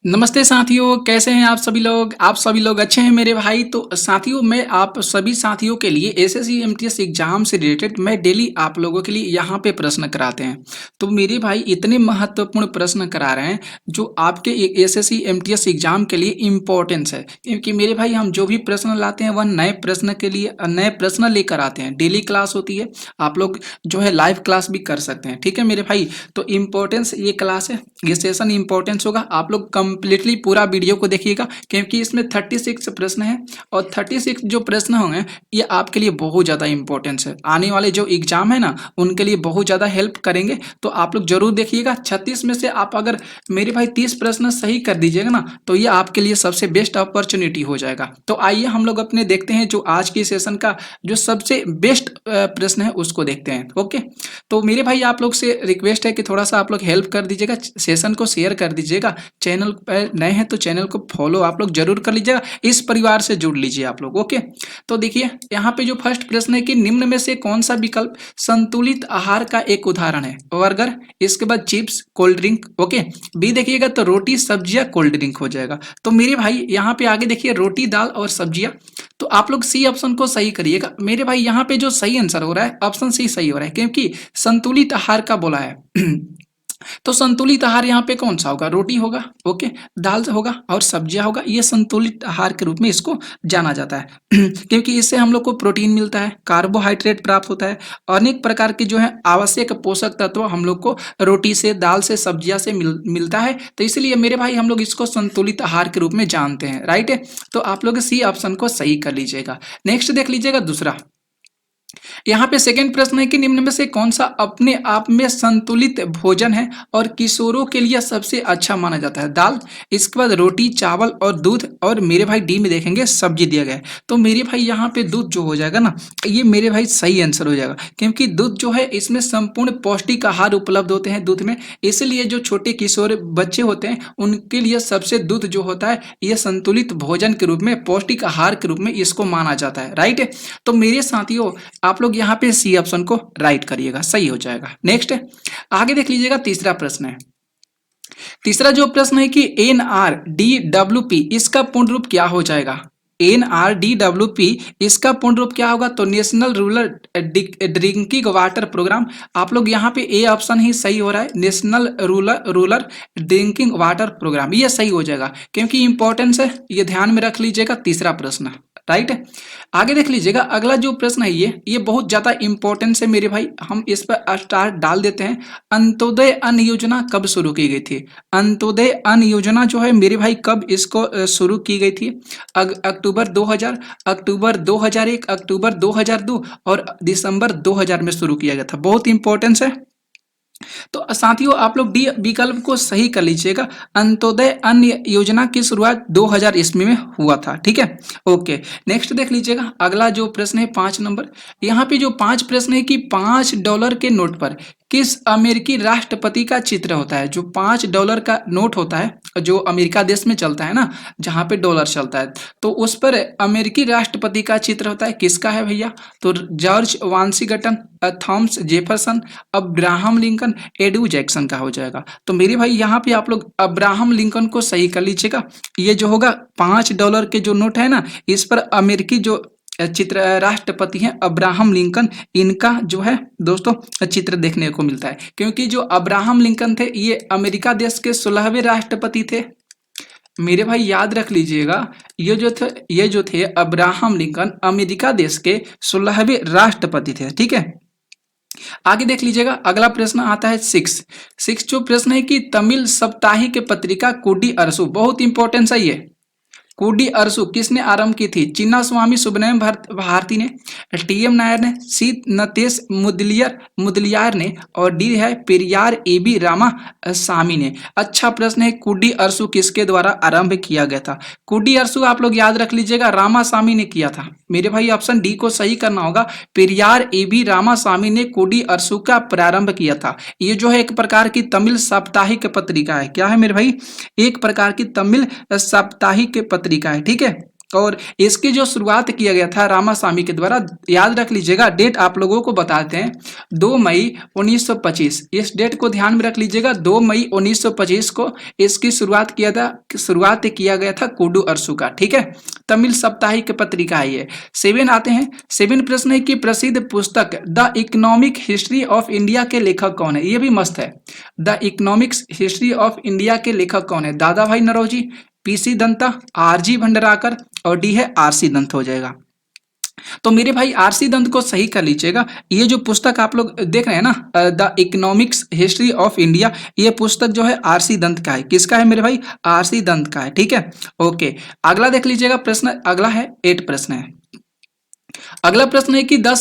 नमस्ते साथियों, कैसे हैं आप सभी लोग अच्छे हैं मेरे भाई। तो साथियों, मैं आप सभी साथियों के लिए एसएससी एमटीएस एग्जाम से रिलेटेड मैं डेली आप लोगों के लिए यहाँ पे प्रश्न कराते हैं। तो मेरे भाई इतने महत्वपूर्ण प्रश्न करा रहे हैं जो आपके एसएससी एमटीएस एग्जाम के लिए इम्पोर्टेंस है, क्योंकि मेरे भाई हम जो भी प्रश्न लाते हैं वह नए प्रश्न के लिए नए प्रश्न लेकर आते हैं। डेली क्लास होती है, आप लोग जो है लाइव क्लास भी कर सकते हैं। ठीक है मेरे भाई, तो इम्पोर्टेंस ये क्लास है, ये सेशन इम्पोर्टेंस होगा। आप लोग कंप्लीटली पूरा वीडियो को देखिएगा, क्योंकि इसमें 36 प्रश्न हैं और 36 जो प्रश्न होंगे ये आपके लिए बहुत ज़्यादा इंपॉर्टेंस है। आने वाले जो एग्जाम है ना उनके लिए बहुत ज़्यादा हेल्प करेंगे, तो आप लोग जरूर देखिएगा। 36 में से आप अगर मेरे भाई 30 प्रश्न सही कर दीजिएगा ना तो ये आपके लिए सबसे बेस्ट अपॉर्चुनिटी हो जाएगा। तो आइए हम लोग अपने देखते हैं जो आज की सेशन का जो सबसे बेस्ट प्रश्न है उसको देखते हैं। ओके, तो मेरे भाई आप लोग से रिक्वेस्ट है कि थोड़ा सा आप लोग हेल्प कर दीजिएगा, सेशन को शेयर कर दीजिएगा। चैनल पर नए हैं तो चैनल को फॉलो आप लोग जरूर कर लीजिएगा, इस परिवार से जुड़ लीजिए आप लोग। ओके, तो देखिए यहाँ पे जो फर्स्ट प्रश्न है कि निम्न में से कौन सा विकल्प संतुलित आहार का एक उदाहरण है। बर्गर, इसके बाद चिप्स, कोल्ड ड्रिंक। ओके, बी देखिएगा तो रोटी सब्जियां कोल्ड ड्रिंक हो जाएगा। तो मेरे भाई यहाँ पे आगे देखिए रोटी दाल और सब्जियां, तो आप लोग सी ऑप्शन को सही करिएगा। मेरे भाई यहाँ पे जो सही आंसर हो रहा है ऑप्शन सी सही हो रहा है, क्योंकि संतुलित आहार का बोला है। तो संतुलित आहार यहाँ पे कौन सा होगा, रोटी होगा, ओके, दाल होगा और सब्जियां होगा। ये संतुलित आहार के रूप में इसको जाना जाता है। क्योंकि इससे हम लोग को प्रोटीन मिलता है, कार्बोहाइड्रेट प्राप्त होता है, अनेक प्रकार के जो है आवश्यक पोषक तत्व हम लोग को रोटी से, दाल से, सब्जियां से मिलता है। तो इसलिए मेरे भाई हम लोग इसको संतुलित आहार के रूप में जानते हैं। राइट है, तो आप लोग सी ऑप्शन को सही कर लीजिएगा। नेक्स्ट देख लीजिएगा दूसरा। यहाँ पे सेकंड प्रश्न है कि निम्न में से कौन सा अपने आप में संतुलित भोजन है और किशोरों के लिए सबसे अच्छा माना जाता है। दाल, इसके बाद रोटी, चावल और दूध, और मेरे भाई डी में देखेंगे सब्जी दिया गया है। तो मेरे भाई यहाँ पे दूध जो हो जाएगा ना ये मेरे भाई सही आंसर हो जाएगा, क्योंकि दूध जो है इसमें संपूर्ण पौष्टिक आहार उपलब्ध होते हैं दूध में। इसलिए जो छोटे किशोर बच्चे होते हैं उनके लिए सबसे दूध जो होता है ये संतुलित भोजन के रूप में, पौष्टिक आहार के रूप में इसको माना जाता है। राइट है, तो मेरे साथियों आप लोग यहाँ पे सी ऑप्शन को राइट करिएगा, सही हो जाएगा। नेक्स्ट आगे देख लीजिएगा, तीसरा प्रश्न है। तीसरा जो प्रश्न है कि NRDWP इसका पूर्ण रूप क्या हो जाएगा। NRDWP इसका पूर्ण रूप क्या होगा, तो national rural drinking water programme. आप लोग यहाँ पे ए ऑप्शन ही सही हो रहा है, national rural drinking water programme, ये सही हो जाएगा क्योंकि इंपॉर्टेंस है, ये ध्यान में रख लीजिएगा। तीसरा प्रश्न राइट है। आगे देख लीजिएगा, अगला जो प्रश्न है ये बहुत ज्यादा इंपॉर्टेंस है मेरे भाई, हम इस पर स्टार डाल देते हैं। अंत्योदय अन्न योजना कब शुरू की गई थी। अंत्योदय अन्न योजना जो है मेरे भाई कब इसको शुरू की गई थी। अक्टूबर 2000, अक्टूबर 2001, अक्टूबर 2002 और दिसंबर 2000 में शुरू किया गया था। बहुत इंपॉर्टेंस है, तो साथियों आप लोग डी विकल्प को सही कर लीजिएगा। अंत्योदय अन्न योजना की शुरुआत 2000 ईस्वी में हुआ था। ठीक है, ओके। नेक्स्ट देख लीजिएगा, अगला जो प्रश्न है 5 नंबर। यहाँ पे जो 5 प्रश्न है कि $5 के नोट पर किस अमेरिकी राष्ट्रपति का चित्र होता है। जो $5 का नोट होता है जो अमेरिका देश में चलता है ना, जहाँ पे डॉलर चलता है, तो उस पर अमेरिकी राष्ट्रपति का चित्र होता है, किसका है भैया, तो George Washington, Thomas Jefferson, Abraham Lincoln, edu Jackson का हो जाएगा। तो मेरे भाई यहाँ पे आप लोग अब्राहम लिंकन को सही कर लीजिएगा। ये जो होगा $5 के जो नोट है ना इस पर अमेरिकी जो चित्र राष्ट्रपति हैं अब्राहम लिंकन, इनका जो है दोस्तों चित्र देखने को मिलता है, क्योंकि जो अब्राहम लिंकन थे ये अमेरिका देश के 16वें राष्ट्रपति थे। मेरे भाई याद रख लीजिएगा, ये जो थे अब्राहम लिंकन अमेरिका देश के 16वें राष्ट्रपति थे। ठीक है, आगे देख लीजिएगा, अगला प्रश्न आता है 6 जो प्रश्न है कि तमिल साप्ताहिक पत्रिका कुडी अरसु, बहुत इंपॉर्टेंस है ये। कुडी अरसु किसने आरंभ की थी। चिन्ना स्वामी सुब्रमण्यम भारती ने, TM नायर ने, सी नतेश मुदलियार ने, और डी है पेरियार AB रामा सामी ने। अच्छा प्रश्न है, कुडी अरसु किसके द्वारा आरंभ किया गया था। कुडी अरसु आप लोग याद रख लीजिएगा रामा सामी ने किया था। मेरे भाई ऑप्शन डी को सही करना होगा, पेरियार AB रामा सामी ने कुडी अरसु का प्रारंभ किया था। ये जो है एक प्रकार की तमिल साप्ताहिक पत्रिका है। क्या है मेरे भाई, एक प्रकार की तमिल साप्ताहिक पत्रिका है। ठीक है, और इसकी जो शुरुआत किया गया था रामास्वामी के द्वारा, याद रख लीजिएगा, डेट आप लोगों को बताते हैं 2 मई 1925। इस डेट को ध्यान में रख लीजिएगा, 2 मई 1925 को इसकी शुरुआत किया गया था कुडू अरसू का। ठीक है, तमिल साप्ताहिक पत्रिका है ये। 7 आते हैं। 7 प्रश्न है कि प्रसिद्ध पुस्तक the economic history of India के लेखक कौन है? ये भी मस्त है। The economics history of India के लेखक कौन है? दादा भाई नौरोजी, पीसी दंता, आरजी भंडारकर, और डी है आरसी दंत हो जाएगा। तो मेरे भाई आरसी दंत को सही कर लीजिएगा। ये जो पुस्तक आप लोग देख रहे हैं ना, the economics history of India, ये पुस्तक जो है आरसी दंत का है। किसका है मेरे भाई? आरसी दंत का है। ठीक है, ओके। अगला देख लीजिएगा प्रश्न, अगला है 8 प्रश्न है। अगला प्रश्न है कि the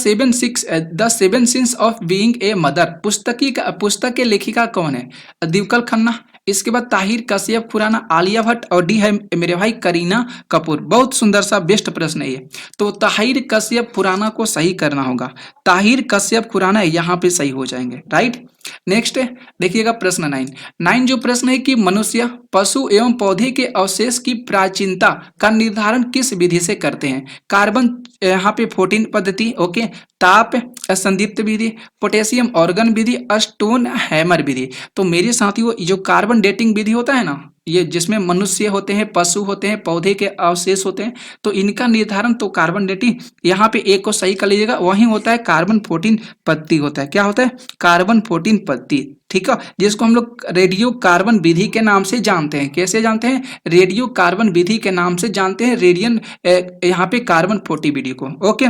seven since of being a mother पुस्तक के लेखिका कौन है? दिवकल खन्ना, इसके बाद ताहिर कश्यप खुराना, आलिया भट्ट, और डी है मेरे भाई करीना कपूर। बहुत सुंदर सा बेस्ट प्रश्न है ये। तो ताहिर कश्यप खुराना को सही करना होगा। ताहिर कश्यप खुराना यहाँ पे सही हो जाएंगे, राइट। नेक्स्ट देखिएगा प्रश्न 9 जो प्रश्न है कि मनुष्य, पशु एवं पौधे के अवशेष की प्राचीनता का निर्धारण किस विधि से करते हैं? कार्बन यहाँ पे 14 पद्धति, ओके, ताप संदीप्त विधि, पोटेशियम ऑर्गन विधि, स्टोन हैमर विधि। तो मेरे साथियों, जो कार्बन डेटिंग विधि होता है ना, ये जिसमें मनुष्य होते हैं, पशु होते हैं, पौधे के अवशेष होते हैं, तो इनका निर्धारण तो कार्बन डेटिंग, यहाँ पे एक को सही कर लीजिएगा, वही होता है कार्बन 14 पद्धति होता है। क्या होता है? कार्बन 14 पद्धति। ठीक है, जिसको हम लोग रेडियो कार्बन विधि के नाम से जानते हैं। कैसे जानते हैं? रेडियो कार्बन विधि के नाम से जानते हैं, रेडियन यहाँ पे कार्बन 40 विधि को, ओके,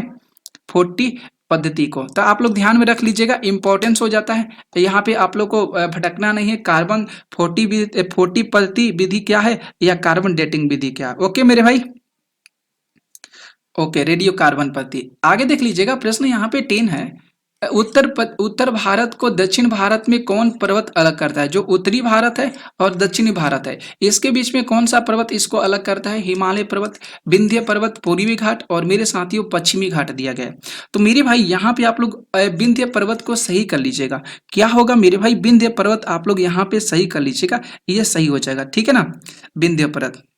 40 पद्धति को। तो आप लोग ध्यान में रख लीजिएगा, इंपॉर्टेंस हो जाता है यहाँ पे, आप लोग को भटकना नहीं है। कार्बन 40 पद्धति विधि क्या है या कार्बन डेटिंग विधि क्या है? ओके मेरे भाई, ओके, रेडियो कार्बन पद्धति। आगे देख लीजिएगा प्रश्न यहाँ पे 10 है। उत्तर भारत को दक्षिण भारत में कौन पर्वत अलग करता है? जो उत्तरी भारत है और दक्षिणी भारत है, इसके बीच में कौन सा पर्वत इसको अलग करता है? हिमालय पर्वत, विंध्य पर्वत, पूर्वी घाट, और मेरे साथियों पश्चिमी घाट दिया गया है। तो मेरे भाई यहाँ पे आप लोग विंध्य पर्वत को सही कर लीजिएगा। क्या होगा मेरे भाई? विंध्य पर्वत आप लोग यहाँ पे सही कर लीजिएगा, ये सही हो जाएगा। ठीक है ना,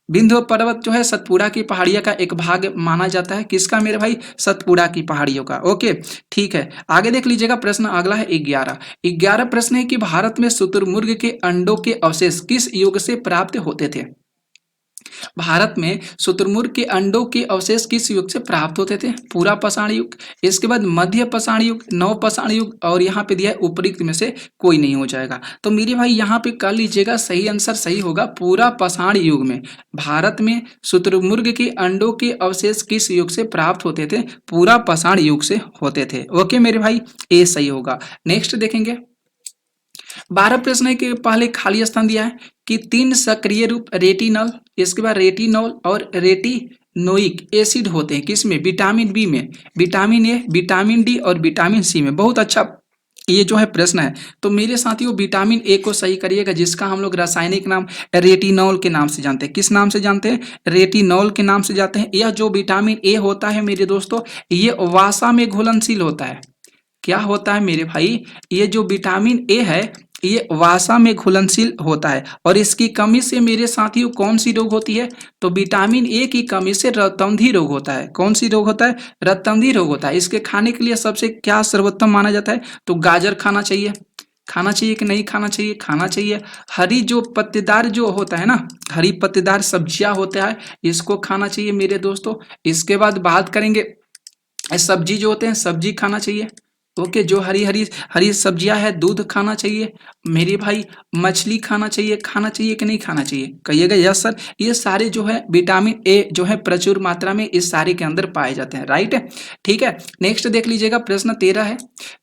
विंध्य पर्वत जो है सतपुड़ा की पहाड़ियों का एक भाग माना जाता है। किसका मेरे भाई? सतपुड़ा की पहाड़ियों का। ओके, ठीक है, आगे देख लीजिएगा प्रश्न अगला है 11 प्रश्न है कि भारत में शुतुरमुर्ग के अंडों के अवशेष किस युग से प्राप्त होते थे? भारत में शुतुरमुर्ग के अंडों के अवशेष किस युग से प्राप्त होते थे? पूरा पाषाण युग, इसके बाद मध्य पाषाण युग, नव पाषाण युग, और यहाँ पे दिया है उपयुक्त में से कोई नहीं हो जाएगा। तो मेरे भाई यहाँ पे कर लीजिएगा, सही आंसर सही होगा पूरा पाषाण युग में। भारत में शुतुरमुर्ग के अंडों के अवशेष किस युग से प्राप्त होते थे? पूरा पाषाण युग से होते थे। ओके मेरे भाई, ये सही होगा। नेक्स्ट देखेंगे 12 प्रश्न है कि पहले खाली स्थान दिया है कि 3 सक्रिय रूप रेटिनॉल, इसके बाद रेटिनॉल और रेटिनोइक एसिड होते हैं किसमें? विटामिन बी में, विटामिन ए, विटामिन डी और विटामिन सी में। बहुत अच्छा ये जो है प्रश्न है। तो मेरे साथियों विटामिन ए को सही करिएगा, जिसका हम लोग रासायनिक नाम रेटिनॉल के नाम से जानते हैं। किस नाम से जानते हैं? रेटिनॉल के नाम से जानते हैं। यह जो विटामिन ए होता है मेरे दोस्तों, ये वसा में घुलनशील होता है। क्या होता है मेरे भाई? ये जो विटामिन ए है, ये वसा में घुलनशील होता है, और इसकी कमी से मेरे साथियों कौन सी रोग होती है? तो विटामिन ए की कमी से रक्तवंधी रोग होता है। कौन सी रोग होता है? रक्तवंधी रोग होता है। इसके खाने के लिए सबसे क्या सर्वोत्तम माना जाता है? तो गाजर खाना चाहिए। खाना चाहिए कि नहीं खाना चाहिए? खाना चाहिए। हरी जो पत्तेदार जो होता है ना, हरी पत्तेदार सब्जियां होता है, इसको खाना चाहिए मेरे दोस्तों। इसके बाद बात करेंगे सब्जी जो होते हैं, सब्जी खाना चाहिए। ओके, जो हरी हरी सब्जियां है, दूध खाना चाहिए मेरे भाई। मछली खाना चाहिए कि नहीं खाना चाहिए? कहिएगा यस सर। ये सारे जो है विटामिन ए जो है प्रचुर मात्रा में इस सारे के अंदर पाए जाते हैं, राइट। ठीक है, नेक्स्ट देख लीजिएगा प्रश्न 13 है।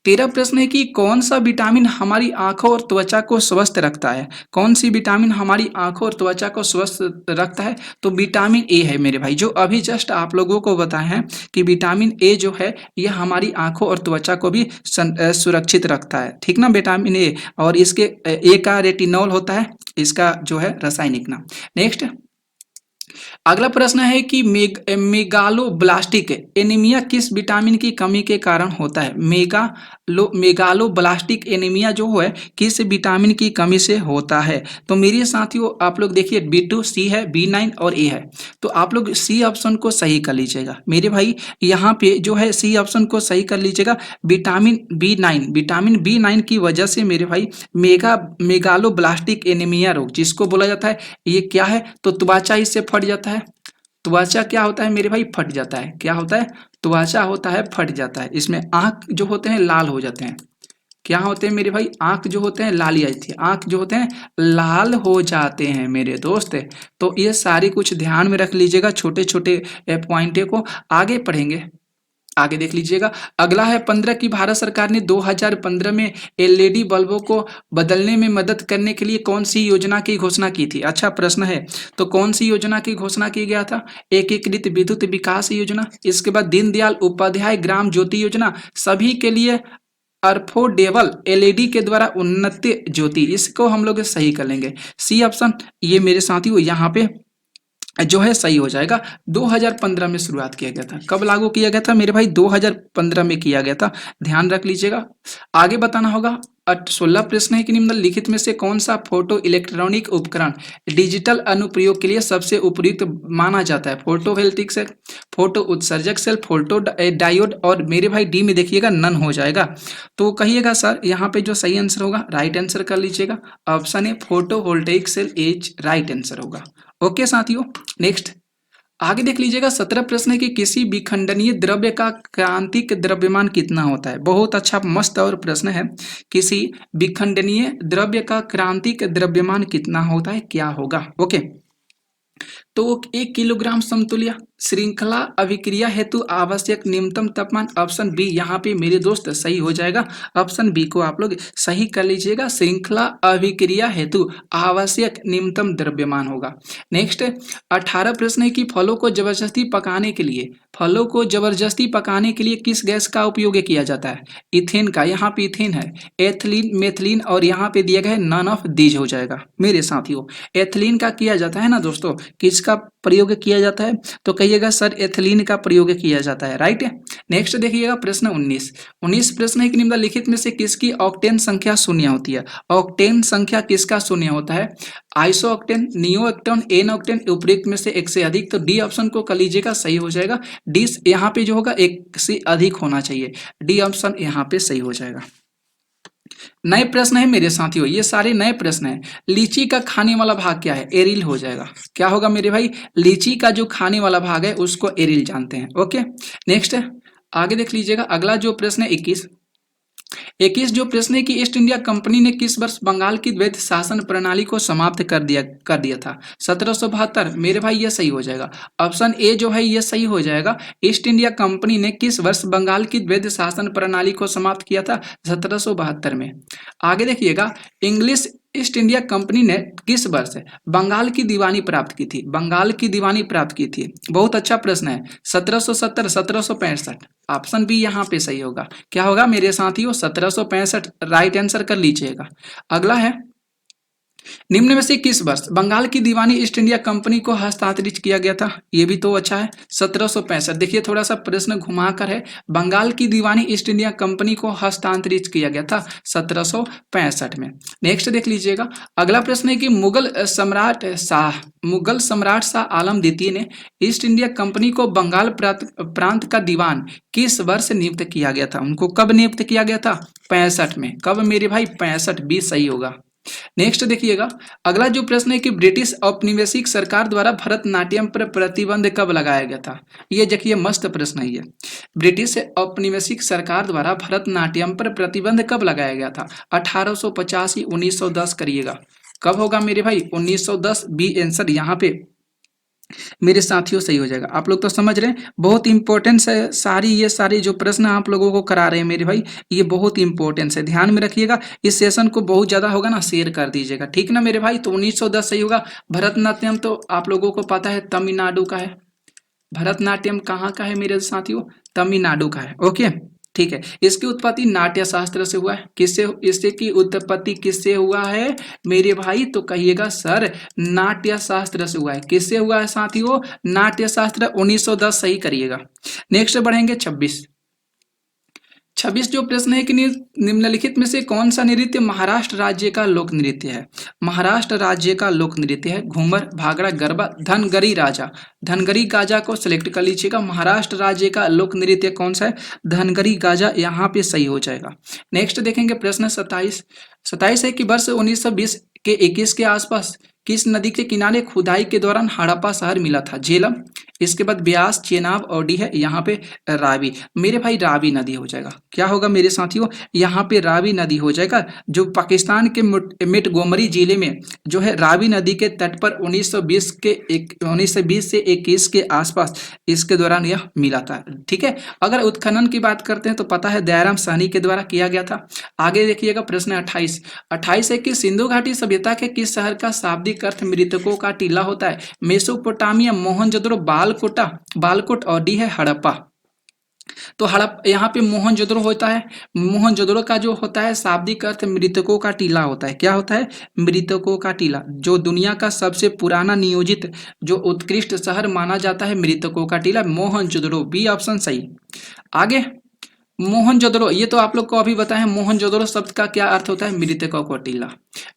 13 प्रश्न है कि कौन सा विटामिन हमारी आंखों और त्वचा को स्वस्थ रखता है? कौन सी विटामिन हमारी आंखों और त्वचा को स्वस्थ रखता है? तो विटामिन ए है मेरे भाई, जो अभी जस्ट आप लोगों को बताए हैं कि विटामिन ए जो है यह हमारी आंखों और त्वचा को भी सुरक्षित रखता है। ठीक ना, विटामिन ए। और इसके ए का रेटिनॉल होता है इसका जो है रासायनिक नाम। नेक्स्ट अगला प्रश्न है कि मेगालोब्लास्टिक एनीमिया किस विटामिन की कमी के कारण होता है? मेगालोब्लास्टिक एनीमिया जो है किस विटामिन की कमी से होता है? तो मेरे साथियों आप लोग देखिए B2 सी है, B9 और ए है। तो आप लोग सी ऑप्शन को सही कर लीजिएगा मेरे भाई। यहाँ पे जो है सी ऑप्शन को सही कर लीजिएगा। विटामिन बी नाइन की वजह से मेरे भाई मेगालोब्लास्टिक एनीमिया रोग जिसको बोला जाता है, ये क्या है? तो त्वचा इससे फट जाता है। त्वचा क्या होता है मेरे भाई? फट जाता है। क्या होता है? त्वचा होता है फट जाता है। इसमें आंख जो होते हैं लाल हो जाते हैं। क्या होते हैं मेरे भाई? आंख जो होते हैं लाली आई थी, आंख जो होते हैं लाल हो जाते हैं मेरे दोस्त। तो ये सारी कुछ ध्यान में रख लीजिएगा, छोटे छोटे पॉइंटे को आगे पढ़ेंगे। आगे देख लीजिएगा। अगला है 15 की भारत सरकार ने 2015 में एलईडी बल्बों को बदलने में मदद करने के लिए कौन सी योजना की घोषणा की थी? अच्छा प्रश्न है। तो कौन सी योजना की घोषणा की गया था? एकीकृत विद्युत विकास योजना, इसके बाद दीनदयाल उपाध्याय ग्राम ज्योति योजना, सभी के लिए अफोर्डेबल एलईडी के द्वारा उन्नत ज्योति। इसको हम लोग सही कर लेंगे। सी ऑप्शन ये मेरे साथियों यहाँ पे जो है सही हो जाएगा। 2015 में शुरुआत किया गया था। कब लागू किया गया था मेरे भाई? 2015 में किया गया था, ध्यान रख लीजिएगा। आगे बताना होगा। 16 प्रश्न है कि निम्नलिखित में से कौन सा फोटो इलेक्ट्रॉनिक उपकरण डिजिटल अनुप्रयोग के लिए सबसे उपयुक्त माना जाता है? फोटोवोल्टिक सेल, फोटो उत्सर्जक सेल, फोटो डायोड, और मेरे भाई डी में देखिएगा नन हो जाएगा। तो कहिएगा सर यहाँ पे जो सही आंसर होगा, राइट आंसर कर लीजिएगा। Option A photovoltaic cell is right answer होगा। ओके साथियों, नेक्स्ट आगे देख लीजिएगा। 17 प्रश्न है कि किसी विखंडनीय द्रव्य का क्रांतिक द्रव्यमान कितना होता है? बहुत अच्छा मस्त और प्रश्न है। किसी विखंडनीय द्रव्य का क्रांतिक द्रव्यमान कितना होता है, क्या होगा? ओके, तो 1 किलोग्राम समतुल्य श्रृंखला अभिक्रिया हेतु आवश्यक न्यूनतम तापमान, ऑप्शन बी यहाँ पे मेरे दोस्त सही हो जाएगा। ऑप्शन बी को आप लोग सही कर लीजिएगा। श्रृंखला अभिक्रिया हेतु आवश्यक न्यूनतम द्रव्यमान होगा। नेक्स्ट 18 प्रश्न है कि फलों को जबरदस्ती पकाने के लिए किस गैस का उपयोग किया जाता है? इथेन का, यहाँ पे इथेन है, एथिलीन, मेथिलीन, और यहाँ पे दिया गया है नन ऑफ दीज हो जाएगा मेरे साथियों। एथिलीन का किया जाता है ना दोस्तों, किसका प्रयोग किया जाता है? तो कहिएगा सर एथिलीन का प्रयोग किया जाता है, राइट। नेक्स्ट देखिएगा प्रश्न 19 प्रश्न है कि निम्नलिखित में से किसकी ऑक्टेन संख्या शून्य होती है? ऑक्टेन संख्या किसका शून्य होता है? Iso octane, neo octane, n octane, उपयुक्त में से एक से अधिक। तो डी ऑप्शन को कर लीजिएगा, सही हो जाएगा। डी यहाँ पे जो होगा एक से अधिक होना चाहिए। डी ऑप्शन यहाँ पे सही हो जाएगा। नए प्रश्न है मेरे साथियों, ये सारे नए प्रश्न हैं। लीची का खाने वाला भाग क्या है? एरिल हो जाएगा। क्या होगा मेरे भाई? लीची का जो खाने वाला भाग है उसको एरिल जानते हैं। ओके, नेक्स्ट आगे देख लीजिएगा। अगला जो प्रश्न है 21 जो प्रश्न है कि ईस्ट इंडिया कंपनी ने किस वर्ष बंगाल की द्वैत शासन प्रणाली को समाप्त कर दिया था? 1772 मेरे भाई ये सही हो जाएगा। ऑप्शन ए जो है ये सही हो जाएगा। ईस्ट इंडिया कंपनी ने किस वर्ष बंगाल की द्वैत शासन प्रणाली को समाप्त किया था? 1772 में। आगे देखिएगा, इंग्लिश ईस्ट इंडिया कंपनी ने किस वर्ष बंगाल की दीवानी प्राप्त की थी? बंगाल की दीवानी प्राप्त की थी, बहुत अच्छा प्रश्न है। 1770, 1765, ऑप्शन बी यहाँ पे सही होगा। क्या होगा मेरे साथियों? 1765 राइट आंसर कर लीजिएगा। अगला है, निम्न में से किस वर्ष बंगाल की दीवानी ईस्ट इंडिया कंपनी को हस्तांतरित किया गया था? ये भी तो अच्छा है, 1765। देखिए थोड़ा सा प्रश्न घुमाकर है। बंगाल की दीवानी ईस्ट इंडिया कंपनी को हस्तांतरित किया गया था 1765 में। नेक्स्ट देख लीजिएगा। अगला प्रश्न है कि मुगल सम्राट शाह आलम द्वितीय ने ईस्ट इंडिया कंपनी को बंगाल प्रांत का दीवान किस वर्ष नियुक्त किया गया था? उनको कब नियुक्त किया गया था? 65 में। कब मेरे भाई? 65, बी सही होगा। नेक्स्ट देखिएगा। अगला जो प्रश्न है कि ब्रिटिश औपनिवेशिक सरकार द्वारा भरतनाट्यम पर प्रतिबंध कब लगाया गया था? ये देखिए मस्त प्रश्न है ये। ब्रिटिश औपनिवेशिक सरकार द्वारा भरतनाट्यम पर प्रतिबंध कब लगाया गया था? 1885, 1910 करिएगा। कब होगा मेरे भाई? 1910, बी आंसर यहाँ पे मेरे साथियों सही हो जाएगा। आप लोग तो समझ रहे हैं, बहुत इंपॉर्टेंस है। ये सारे जो प्रश्न आप लोगों को करा रहे हैं मेरे भाई, ये बहुत इंपॉर्टेंस है, ध्यान में रखिएगा। इस सेशन को बहुत ज्यादा होगा ना, शेयर कर दीजिएगा, ठीक ना मेरे भाई। तो 1910 सही होगा। भरतनाट्यम तो आप लोगों को पता है तमिलनाडु का है। भरतनाट्यम कहाँ का है मेरे साथियों? तमिलनाडु का है। ओके, ठीक है। इसकी उत्पत्ति नाट्य शास्त्र से हुआ है। किससे, इससे की उत्पत्ति किससे हुआ है मेरे भाई, तो कहिएगा सर नाट्य शास्त्र से हुआ है। किससे हुआ है साथियों, नाट्य शास्त्र। 1910 सही करिएगा। नेक्स्ट बढ़ेंगे 26। 26 जो प्रश्न है कि निम्नलिखित में से कौन सा नृत्य महाराष्ट्र राज्य का लोक नृत्य है। महाराष्ट्र राज्य का लोक नृत्य है घूमर, भांगड़ा, गरबा, धनगरी राजा। धनगरी गाजा को सिलेक्ट कर लीजिएगा। महाराष्ट्र राज्य का लोक नृत्य कौन सा है, धनगरी गाजा, यहाँ पे सही हो जाएगा। नेक्स्ट देखेंगे प्रश्न 27। 27 है कि वर्ष 1920 के 21 के आसपास किस नदी के किनारे खुदाई के दौरान हड़प्पा शहर मिला था। झेलम, इसके बाद ब्यास, चेनाब और डी है यहाँ पे रावी। मेरे भाई रावी नदी हो जाएगा। क्या होगा मेरे साथियों, यहाँ पे रावी नदी हो जाएगा, जो पाकिस्तान के मिटगोमरी जिले में जो है रावी नदी के तट पर 1920 से 21 के आसपास इसके दौरान यह मिला था। ठीक है। अगर उत्खनन की बात करते हैं तो पता है दयाराम साहनी के द्वारा किया गया था। आगे देखिएगा प्रश्न 28। 28 है कि सिंधु घाटी सभ्यता के किस शहर का शाब्दिक अर्थ मृतकों का टीला होता है। मेसोपोटामिया, मोहनजोदड़ो, बालकोट और डी है हड़प्पा। तो यहाँ पे मोहनजोदड़ो होता है। मोहनजोदड़ो का जो होता है शाब्दिक अर्थ मृतकों का टीला होता है। क्या होता है, मृतकों का टीला, जो दुनिया का सबसे पुराना नियोजित जो उत्कृष्ट शहर माना जाता है मृतकों का टीला, मोहनजोदड़ो। बी ऑप्शन सही। आगे मोहनजोदड़ो, ये तो आप लोग को अभी बताया, मोहनजोदड़ो शब्द का क्या अर्थ होता है, मृतकों का टीला।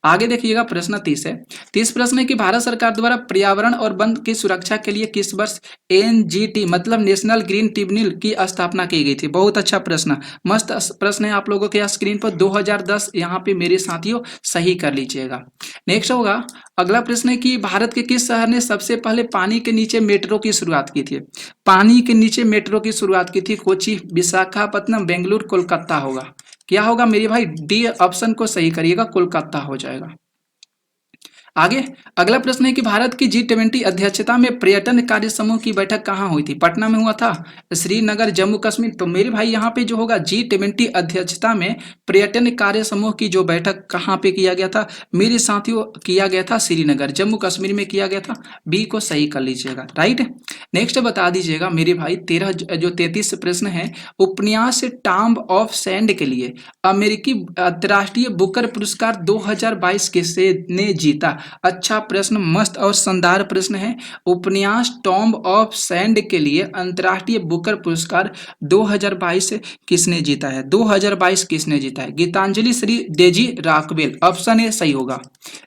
आगे देखिएगा प्रश्न 30 है। 30 प्रश्न है कि भारत सरकार द्वारा पर्यावरण और वन की सुरक्षा के लिए किस वर्ष एनजीटी मतलब नेशनल ग्रीन ट्रिब्यूनल की स्थापना की गई थी। बहुत अच्छा प्रश्न, मस्त प्रश्न है आप लोगों के स्क्रीन पर। 2010 यहाँ पे मेरे साथियों सही कर लीजिएगा। नेक्स्ट होगा अगला प्रश्न है कि भारत के किस शहर ने सबसे पहले पानी के नीचे मेट्रो की शुरुआत की थी। पानी के नीचे मेट्रो की शुरुआत की थी कोची, विशाखापत्तनम, बेंगलुरु, कोलकाता होगा। क्या होगा मेरे भाई, डी ऑप्शन को सही करिएगा, कोलकाता हो जाएगा। आगे अगला प्रश्न है कि भारत की G20 अध्यक्षता में पर्यटन कार्य समूह की बैठक कहाँ हुई थी। पटना में हुआ था, श्रीनगर, जम्मू कश्मीर। तो मेरे भाई यहाँ पे जो होगा G20 अध्यक्षता में पर्यटन कार्य समूह की जो बैठक कहाँ पे किया गया था मेरे साथियों, किया गया था श्रीनगर, जम्मू कश्मीर में किया गया था। बी को सही कर लीजिएगा। राइट। नेक्स्ट बता दीजिएगा मेरे भाई 33 प्रश्न है। उपन्यास टॉम्ब ऑफ सैंड के लिए अमेरिकी अंतर्राष्ट्रीय बुकर पुरस्कार 2022 किसने ने जीता। अच्छा प्रश्न, मस्त और शानदार प्रश्न है। उपन्यास टॉम्ब ऑफ सैंड के लिए अंतर्राष्ट्रीय बुकर पुरस्कार 2022 किसने जीता है। 2022 किसने जीता है, Geetanjali Shree Daisy Rockwell. Option A सही होगा,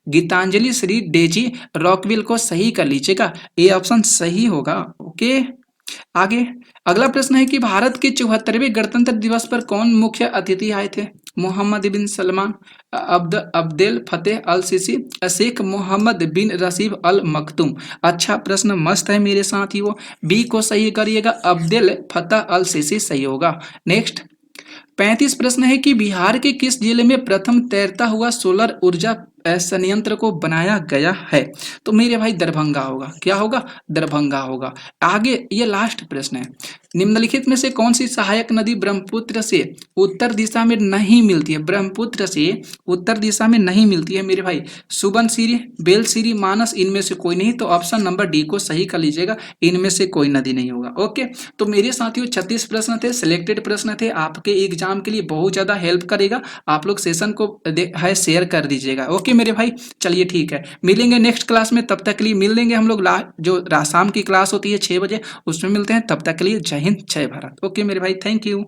गीतांजलि श्री डेजी रॉकवेल को सही कर लीजिएगा, ए ऑप्शन सही होगा। ओके। आगे अगला प्रश्न है कि भारत के 74वें गणतंत्र दिवस पर कौन मुख्य अतिथि आए थे। मोहम्मद बिन सलमान, अब्देल फतेह अल सीसी, शेख मोहम्मद बिन रसीब अल मखतूम। अच्छा प्रश्न, मस्त है मेरे साथियों। बी को सही करिएगा, अब्देल फतेह अल सीसी सही होगा। नेक्स्ट 35 प्रश्न है कि बिहार के किस जिले में प्रथम तैरता हुआ सोलर ऊर्जा संयंत्र को बनाया गया है। तो मेरे भाई दरभंगा होगा। क्या होगा, दरभंगा होगा। आगे ये लास्ट प्रश्न है, निम्नलिखित में से कौन सी सहायक नदी ब्रह्मपुत्र से उत्तर दिशा में नहीं मिलती है। ब्रह्मपुत्र से उत्तर दिशा में नहीं मिलती है मेरे भाई, सुबनसिरी, बेलसिरी, मानस, इनमें से कोई नहीं। तो ऑप्शन नंबर डी को सही कर लीजिएगा, इनमें से कोई नदी नहीं होगा। ओके। तो मेरे साथियों 36 प्रश्न थे, सिलेक्टेड प्रश्न थे, आपके एग्जाम के लिए बहुत ज्यादा हेल्प करेगा। आप लोग सेशन को है शेयर कर दीजिएगा। ओके मेरे भाई, चलिए ठीक है, मिलेंगे नेक्स्ट क्लास में। तब तक के लिए मिल लेंगे हम लोग जो शाम की क्लास होती है 6 बजे, उसमें मिलते हैं। तब तक के लिए जय हिंद, जय भारत। ओके मेरे भाई, थैंक यू।